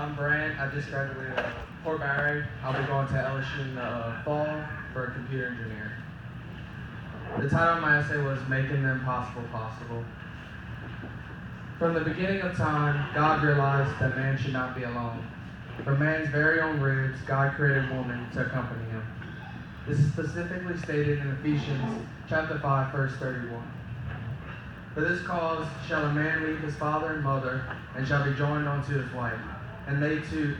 I'm Brandt. I just graduated Fort Barry. I'll be going to LSU in the fall for a computer engineer. The title of my essay was Making the Impossible Possible. From the beginning of time, God realized that man should not be alone. From man's very own ribs, God created woman to accompany him. This is specifically stated in Ephesians chapter 5, verse 31. For this cause shall a man leave his father and mother, and shall be joined unto his wife, and they two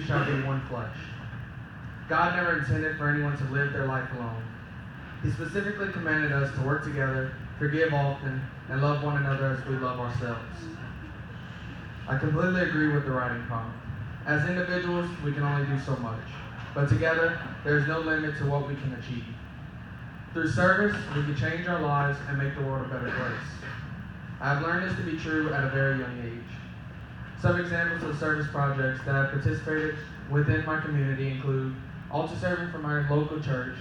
shall be one flesh. God never intended for anyone to live their life alone. He specifically commanded us to work together, forgive often, and love one another as we love ourselves. I completely agree with the writing prompt. As individuals, we can only do so much, but together, there is no limit to what we can achieve. Through service, we can change our lives and make the world a better place. I have learned this to be true at a very young age. Some examples of service projects that I've participated within my community include altar serving for my local church,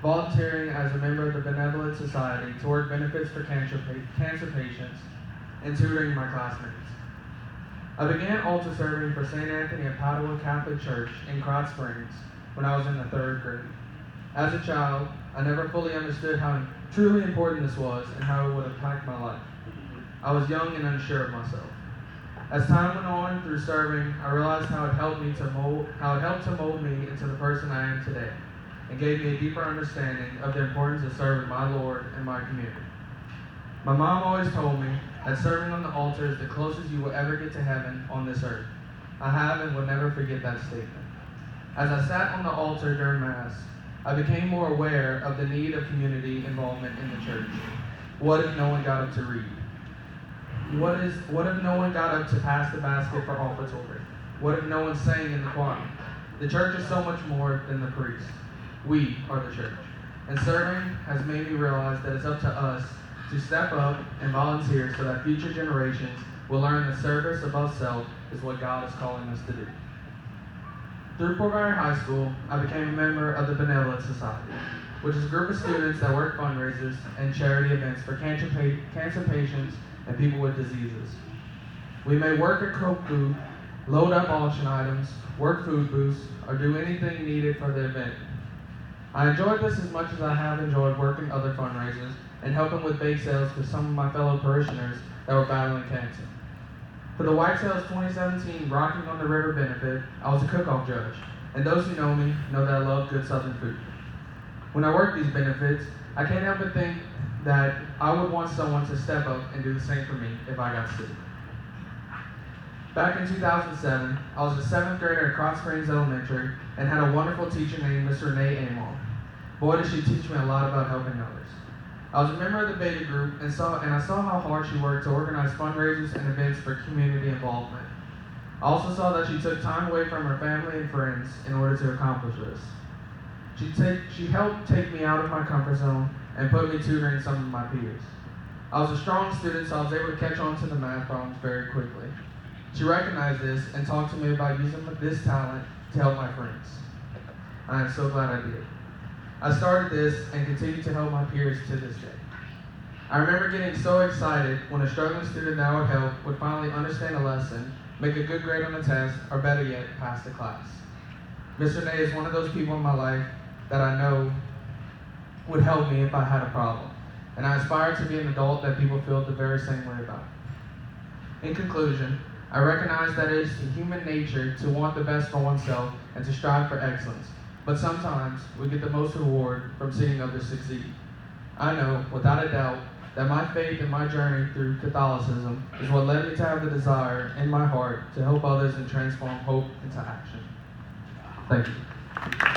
volunteering as a member of the Benevolent Society to work benefits for cancer patients, and tutoring my classmates. I began altar serving for St. Anthony of Padua Catholic Church in Krotz Springs when I was in the 3rd grade. As a child, I never fully understood how truly important this was and how it would impact my life. I was young and unsure of myself. As time went on through serving, I realized how it helped to mold me into the person I am today, and gave me a deeper understanding of the importance of serving my Lord and my community. My mom always told me that serving on the altar is the closest you will ever get to heaven on this earth. I have and will never forget that statement. As I sat on the altar during Mass, I became more aware of the need of community involvement in the church. What if no one got up to read? What if no one got up to pass the basket for offertory? What if no one sang in the choir? The church is so much more than the priest. We are the church. And serving has made me realize that it's up to us to step up and volunteer so that future generations will learn the service above self is what God is calling us to do. Through Fort Barry High School, I became a member of the Benevolent Society, which is a group of students that work fundraisers and charity events for cancer patients and people with diseases. We may work at cook food, load up auction items, work food booths, or do anything needed for the event. I enjoyed this as much as I have enjoyed working other fundraisers and helping with bake sales for some of my fellow parishioners that were battling cancer. For the Whitetails 2017 Rocking on the River benefit, I was a cook-off judge, and those who know me know that I love good Southern food. When I work these benefits, I can't help but think that I would want someone to step up and do the same for me if I got sick. Back in 2007, I was a 7th grader at Krotz Springs Elementary and had a wonderful teacher named Miss Renee Amon. Boy, did she teach me a lot about helping others. I was a member of the beta group and I saw how hard she worked to organize fundraisers and events for community involvement. I also saw that she took time away from her family and friends in order to accomplish this. She helped take me out of my comfort zone and put me tutoring some of my peers. I was a strong student, so I was able to catch on to the math problems very quickly. She recognized this and talked to me about using this talent to help my friends. I am so glad I did. I started this and continue to help my peers to this day. I remember getting so excited when a struggling student that I would help would finally understand a lesson, make a good grade on a test, or better yet, pass the class. Miss Renee is one of those people in my life that I know would help me if I had a problem, and I aspire to be an adult that people feel the very same way about. In conclusion, I recognize that it is human nature to want the best for oneself and to strive for excellence, but sometimes we get the most reward from seeing others succeed. I know, without a doubt, that my faith and my journey through Catholicism is what led me to have the desire in my heart to help others and transform hope into action. Thank you.